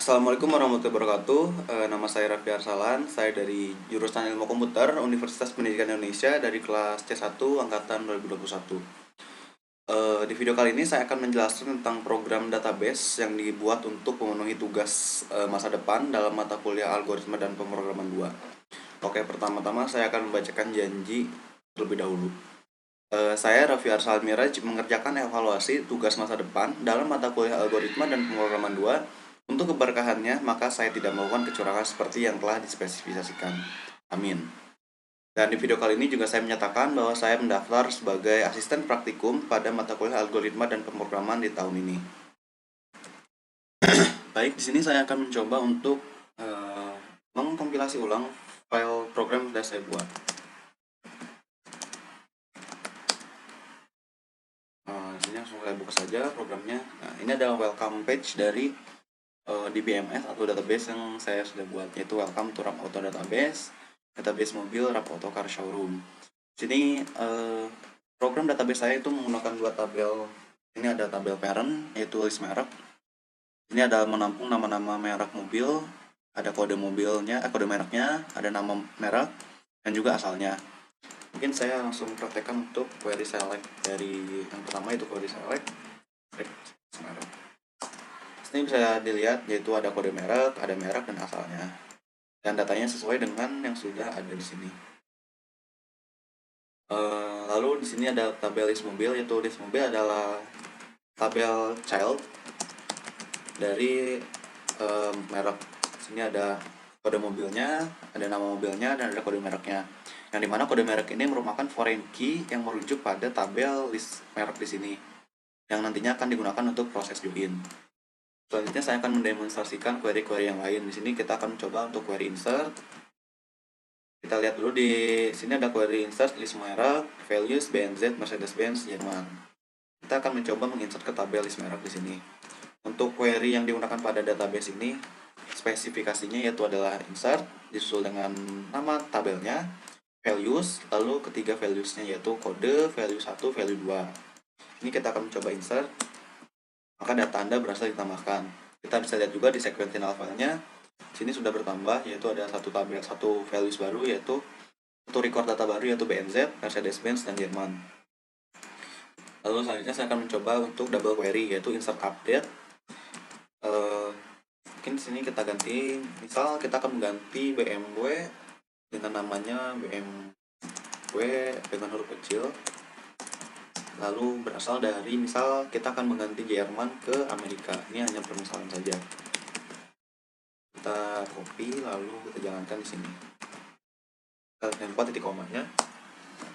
Assalamualaikum warahmatullahi wabarakatuh. Nama saya Raffi Arsalan. Saya dari jurusan Ilmu Komputer Universitas Pendidikan Indonesia dari kelas C1 angkatan 2021. Di video kali ini saya akan menjelaskan tentang program database yang dibuat untuk memenuhi tugas masa depan dalam mata kuliah Algoritma dan Pemrograman 2. Oke, pertama-tama saya akan membacakan janji terlebih dahulu. Saya Raffi Arsalan Miraj mengerjakan evaluasi tugas masa depan dalam mata kuliah Algoritma dan Pemrograman 2. Untuk keberkahannya, maka saya tidak melakukan kecurangan seperti yang telah dispesifikasikan. Amin. Dan di video kali ini juga saya menyatakan bahwa saya mendaftar sebagai asisten praktikum pada mata kuliah Algoritma dan Pemrograman di tahun ini. Baik, di sini saya akan mencoba untuk mengkompilasi ulang file program yang sudah saya buat. Di sini langsung saya buka saja programnya. Nah, ini adalah welcome page dari DBMS atau database yang saya sudah buat, yaitu welcome to RAP Auto Database, database mobil RAP Auto Car Showroom. Sini program database saya itu menggunakan dua tabel. Ini ada tabel parent, yaitu list merek. Ini ada menampung nama-nama merek mobil, ada kode mobilnya, kode mereknya, ada nama merek, dan juga asalnya. Mungkin saya langsung praktekkan untuk query select dari yang pertama, itu query select merek. Ini bisa dilihat yaitu ada kode merek, ada merek dan asalnya. Dan datanya sesuai dengan yang sudah ada di sini. Lalu di sini ada tabel list mobil, yaitu list mobil adalah tabel child dari merek. Sini ada kode mobilnya, ada nama mobilnya, dan ada kode mereknya. Yang dimana kode merek ini merupakan foreign key yang merujuk pada tabel list merek di sini, yang nantinya akan digunakan untuk proses join. Selanjutnya saya akan mendemonstrasikan query-query yang lain. Di sini kita akan mencoba untuk query insert. Kita lihat dulu di sini ada query insert list merek, values, BNZ, Mercedes-Benz, Jerman. Kita akan mencoba menginsert ke tabel list merek di sini. Untuk query yang digunakan pada database ini, spesifikasinya yaitu adalah insert disusul dengan nama tabelnya, values, lalu ketiga valuesnya yaitu kode, value 1, value 2. Ini kita akan mencoba insert, maka data Anda berhasil ditambahkan. Kita bisa lihat juga di sequential file-nya, sini sudah bertambah, yaitu ada satu tabel, satu values baru, yaitu satu record data baru, yaitu BNZ, Mercedes-Benz, dan Jerman. Lalu selanjutnya saya akan mencoba untuk double query, yaitu insert update. Mungkin sini kita ganti, misal kita akan mengganti BMW dengan namanya BMW dengan huruf kecil, lalu berasal dari, misal kita akan mengganti Jerman ke Amerika. Ini hanya permisalan saja. Kita copy lalu kita jalankan di sini. Kita tempel titik komanya.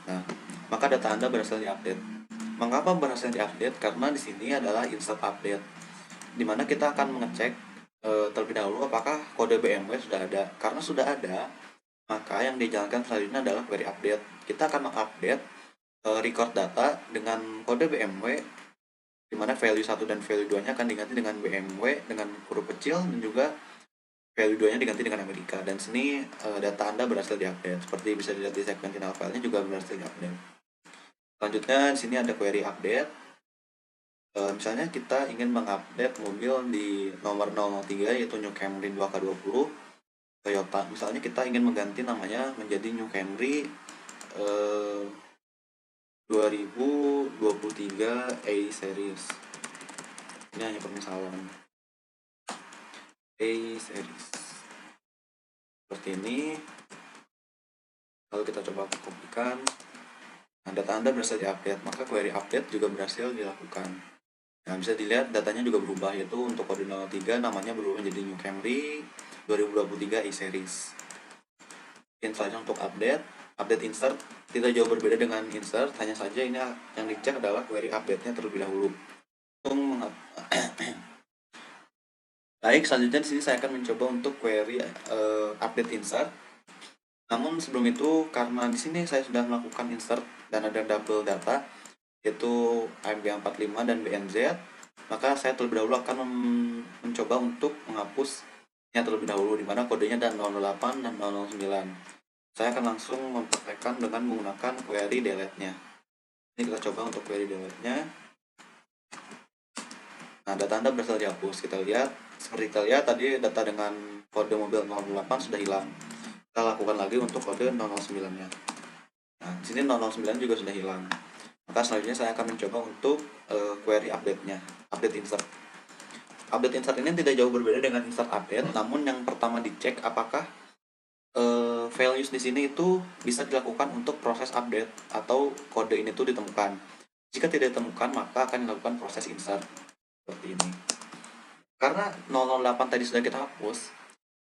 Nah, maka data Anda berhasil diupdate. Mengapa berhasil diupdate? Karena di sini adalah insert update, dimana kita akan mengecek terlebih dahulu apakah kode BMW sudah ada. Karena sudah ada, maka yang dijalankan selanjutnya adalah query update. Kita akan mengupdate record data dengan kode BMW, dimana value 1 dan value 2 nya akan diganti dengan BMW dengan huruf kecil, dan juga value 2 nya diganti dengan Amerika. Dan sini data Anda berhasil diupdate. Seperti bisa dilihat di sequential file-nya juga berhasil diupdate. Selanjutnya di sini ada query update. Misalnya kita ingin mengupdate mobil di nomor 003, yaitu New Camry 2K20 Toyota. Misalnya kita ingin mengganti namanya menjadi New Camry 2023 A series. Ini hanya permisalan. A series seperti ini. Lalu kita coba kopikan. Nah, data Anda berhasil diupdate, maka query update juga berhasil dilakukan. Nah, bisa dilihat datanya juga berubah, yaitu untuk kode 03 namanya berubah menjadi New Camry 2023 A series. Selanjutnya untuk update insert tidak jauh berbeda dengan insert, hanya saja ini yang dicek adalah query update-nya terlebih dahulu. Baik, selanjutnya di sini saya akan mencoba untuk query update insert. Namun sebelum itu, karena di sini saya sudah melakukan insert dan ada double data, yaitu AMG45 dan BNZ, maka saya terlebih dahulu akan mencoba untuk menghapusnya terlebih dahulu, di mana kodenya ada 008 dan 009. Saya akan langsung mempraktekkan dengan menggunakan query delete-nya. Ini kita coba untuk query delete-nya. Nah, data Anda berhasil dihapus. Seperti kita lihat tadi data dengan kode mobil 008 sudah hilang. Kita lakukan lagi untuk kode 009-nya. Nah, di sini 009 juga sudah hilang. Maka selanjutnya saya akan mencoba untuk query update-nya, update insert. Update insert ini tidak jauh berbeda dengan insert update, namun yang pertama dicek apakah values di sini itu bisa dilakukan untuk proses update atau kode ini tuh ditemukan. Jika tidak ditemukan, maka akan dilakukan proses insert seperti ini. Karena 008 tadi sudah kita hapus,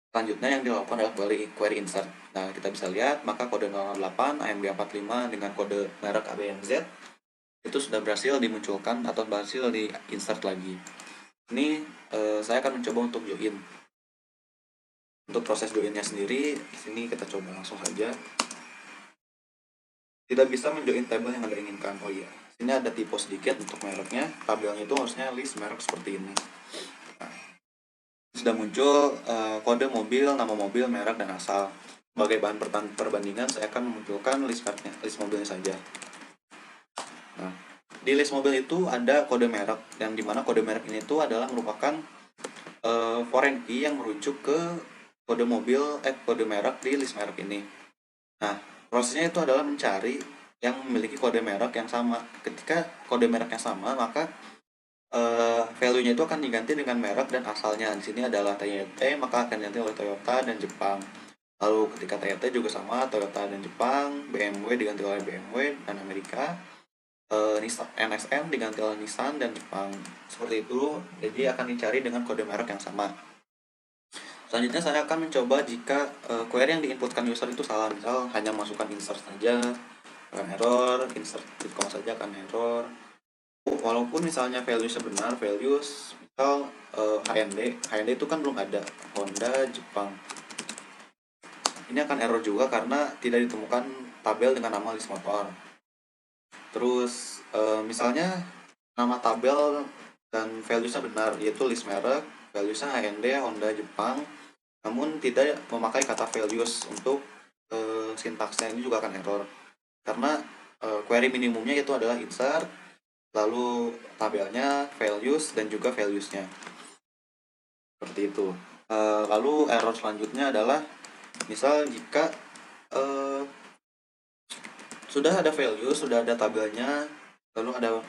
selanjutnya yang dilakukan adalah query insert. Nah, kita bisa lihat maka kode 008 AMD45 dengan kode merek ABNZ itu sudah berhasil dimunculkan atau berhasil di insert lagi. Ini saya akan mencoba untuk join. Untuk proses joinnya sendiri, sini kita coba langsung saja. Tidak bisa menjoin tabel yang Anda inginkan. Oh iya, sini ada typo sedikit untuk mereknya. Tabelnya itu harusnya list merek seperti ini. Nah, sudah muncul kode mobil, nama mobil, merek, dan asal. Sebagai bahan perbandingan, saya akan memunculkan list mobilnya saja. Nah, di list mobil itu ada kode merek, yang dimana kode merek ini itu adalah merupakan foreign key yang merujuk ke kode merek di list merek ini. Nah, prosesnya itu adalah mencari yang memiliki kode merek yang sama. Ketika kode mereknya sama, maka value-nya itu akan diganti dengan merek dan asalnya. Di sini adalah TYT, maka akan diganti oleh Toyota dan Jepang. Lalu ketika TYT juga sama, Toyota dan Jepang, BMW diganti oleh BMW dan Amerika, NSN diganti oleh Nissan dan Jepang. Seperti itu, jadi akan dicari dengan kode merek yang sama. Selanjutnya saya akan mencoba jika query yang diinputkan user itu salah, misal hanya masukkan insert saja akan error, insert with comma saja akan error. Walaupun misalnya values benar, values misal HND itu kan belum ada, Honda Jepang. Ini akan error juga karena tidak ditemukan tabel dengan nama list motor. Terus misalnya nama tabel dan valuesnya benar, yaitu list merek, valuesnya HND Honda Jepang, namun tidak memakai kata values untuk sintaksnya, ini juga akan error karena query minimumnya itu adalah insert, lalu tabelnya values dan juga valuesnya seperti itu. Lalu error selanjutnya adalah misal jika sudah ada value, sudah ada tabelnya, lalu ada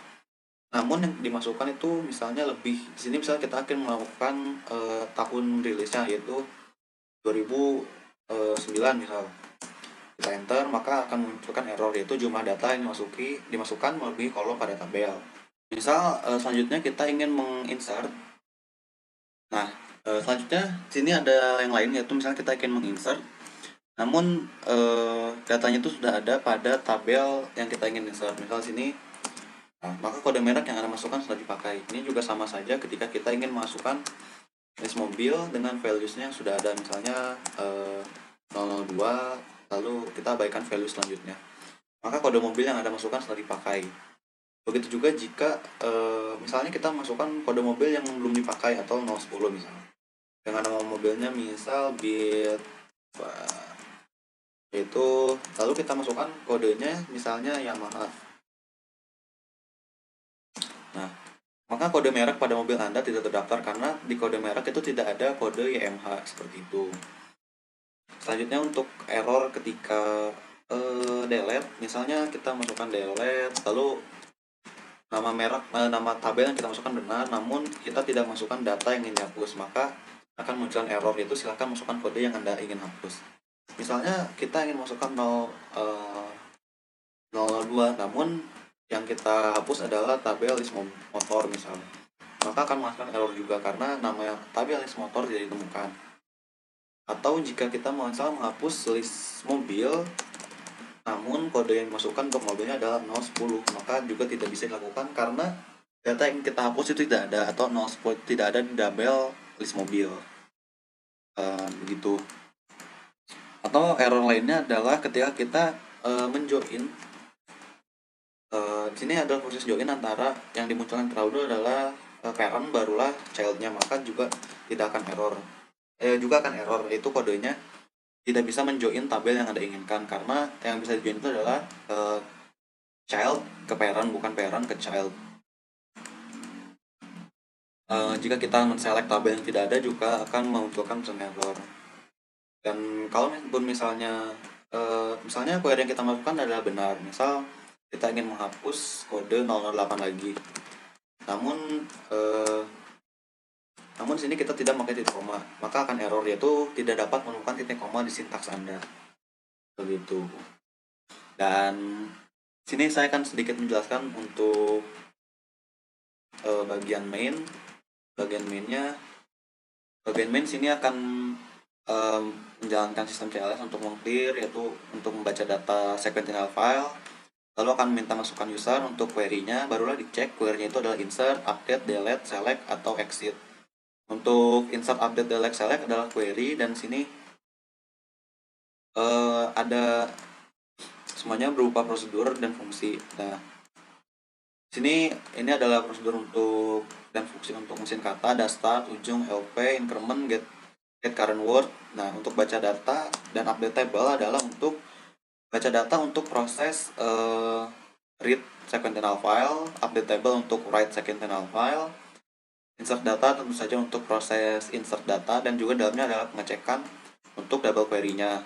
namun yang dimasukkan itu misalnya lebih, di sini misalnya kita akan melakukan tahun rilisnya yaitu 2009 misal, kita enter maka akan memunculkan error yaitu jumlah data yang dimasukkan melebihi kolom pada tabel. Misal selanjutnya kita ingin menginsert. Nah, selanjutnya sini ada yang lain yaitu misalnya kita ingin menginsert namun datanya itu sudah ada pada tabel yang kita ingin insert. Misal sini, nah, maka kode merek yang Anda masukkan sudah dipakai. Ini juga sama saja ketika kita ingin masukkan list mobil dengan valuesnya sudah ada, misalnya 002, lalu kita abaikan value selanjutnya, maka kode mobil yang Anda masukkan sudah dipakai. Begitu juga jika misalnya kita masukkan kode mobil yang belum dipakai atau 010 misalnya dengan nama mobilnya misal Beat, itu lalu kita masukkan kodenya misalnya Yamaha. Nah, maka kode merek pada mobil Anda tidak terdaftar karena di kode merek itu tidak ada kode YMH seperti itu. Selanjutnya untuk error ketika delete, misalnya kita masukkan delete, lalu nama tabel yang kita masukkan benar, namun kita tidak masukkan data yang ingin dihapus, maka akan muncul error, yaitu silahkan masukkan kode yang Anda ingin hapus. Misalnya kita ingin masukkan 002, namun yang kita hapus adalah tabel list motor misalnya, maka akan menghasilkan error juga karena nama tabel list motor tidak ditemukan. Atau jika kita menghapus list mobil namun kode yang dimasukkan untuk mobilnya adalah 010, maka juga tidak bisa dilakukan karena data yang kita hapus itu tidak ada, atau 010 tidak ada di tabel list mobil. Begitu. Atau error lainnya adalah ketika kita menjoin. Di sini adalah proses join antara yang dimunculkan terlebih adalah parent barulah childnya, maka juga tidak akan error. Juga akan error, yaitu kodenya tidak bisa menjoin tabel yang Anda inginkan karena yang bisa dijoin itu adalah child ke parent, bukan parent ke child. Jika kita men-select tabel yang tidak ada juga akan memunculkan pesan error. Dan kalau pun misalnya query yang kita masukkan adalah benar, misal kita ingin menghapus kode 008 lagi, namun sini kita tidak memakai titik koma, maka akan error, yaitu tidak dapat menemukan titik koma di sintaks Anda. Begitu. Dan sini saya akan sedikit menjelaskan untuk bagian main. Bagian main sini akan menjalankan sistem CLS untuk meng-clear, yaitu untuk membaca data sequential file, lalu akan minta masukan user untuk query-nya, barulah dicek query-nya itu adalah insert, update, delete, select, atau exit. Untuk insert, update, delete, select adalah query, dan sini ada semuanya berupa prosedur dan fungsi. Nah, sini ini adalah prosedur untuk dan fungsi untuk mesin kata, ada start, ujung, LP, increment, get current word. Nah, untuk baca data dan update table adalah untuk baca data untuk proses read sequential file, update table untuk write sequential file, insert data tentu saja untuk proses insert data, dan juga dalamnya adalah pengecekan untuk double query-nya.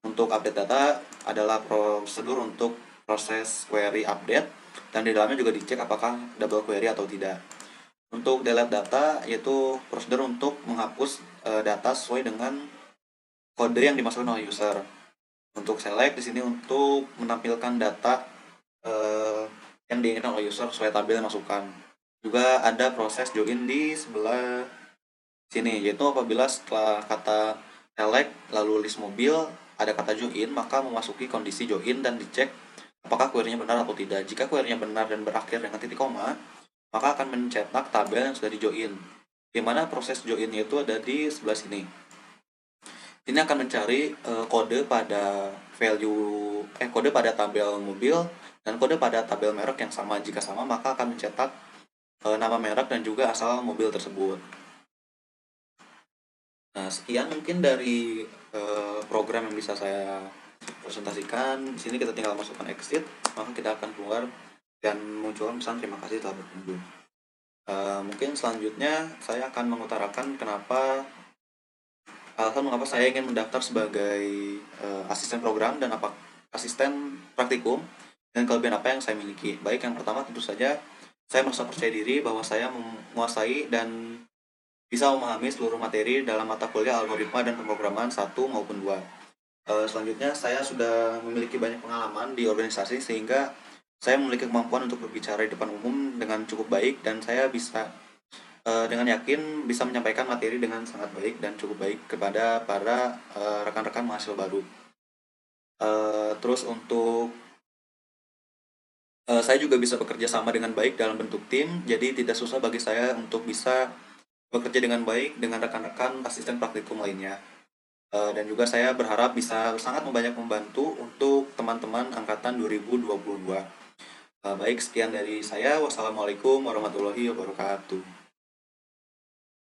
Untuk update data adalah prosedur untuk proses query update, dan di dalamnya juga dicek apakah double query atau tidak. Untuk delete data yaitu prosedur untuk menghapus data sesuai dengan kode yang dimasukkan oleh user. Untuk select di sini untuk menampilkan data yang diinginkan oleh user sesuai tabel yang masukkan. Juga ada proses join di sebelah sini, yaitu apabila setelah kata select lalu list mobil ada kata join, maka memasuki kondisi join dan dicek apakah query-nya benar atau tidak. Jika query-nya benar dan berakhir dengan titik koma, maka akan mencetak tabel yang sudah di-join, di mana proses join-nya itu ada di sebelah sini. Ini akan mencari kode pada kode pada tabel mobil dan kode pada tabel merek yang sama. Jika sama, maka akan mencetak nama merek dan juga asal mobil tersebut. Nah, sekian mungkin dari program yang bisa saya presentasikan. Di sini kita tinggal masukkan exit, maka kita akan keluar dan munculkan pesan terima kasih telah berkunjung. Mungkin selanjutnya saya akan mengutarakan alasan mengapa saya ingin mendaftar sebagai asisten program dan asisten praktikum, dan kelebihan apa yang saya miliki. Baik, yang pertama tentu saja saya merasa percaya diri bahwa saya menguasai dan bisa memahami seluruh materi dalam mata kuliah algoritma dan pemrograman 1 maupun 2. Selanjutnya saya sudah memiliki banyak pengalaman di organisasi sehingga saya memiliki kemampuan untuk berbicara di depan umum dengan cukup baik, dan saya bisa dengan yakin bisa menyampaikan materi dengan sangat baik dan cukup baik kepada para rekan-rekan mahasiswa baru. Terus untuk saya juga bisa bekerja sama dengan baik dalam bentuk tim, jadi tidak susah bagi saya untuk bisa bekerja dengan baik dengan rekan-rekan asisten praktikum lainnya. Dan juga saya berharap bisa sangat banyak membantu untuk teman-teman angkatan 2022. Baik, sekian dari saya. Wassalamualaikum warahmatullahi wabarakatuh.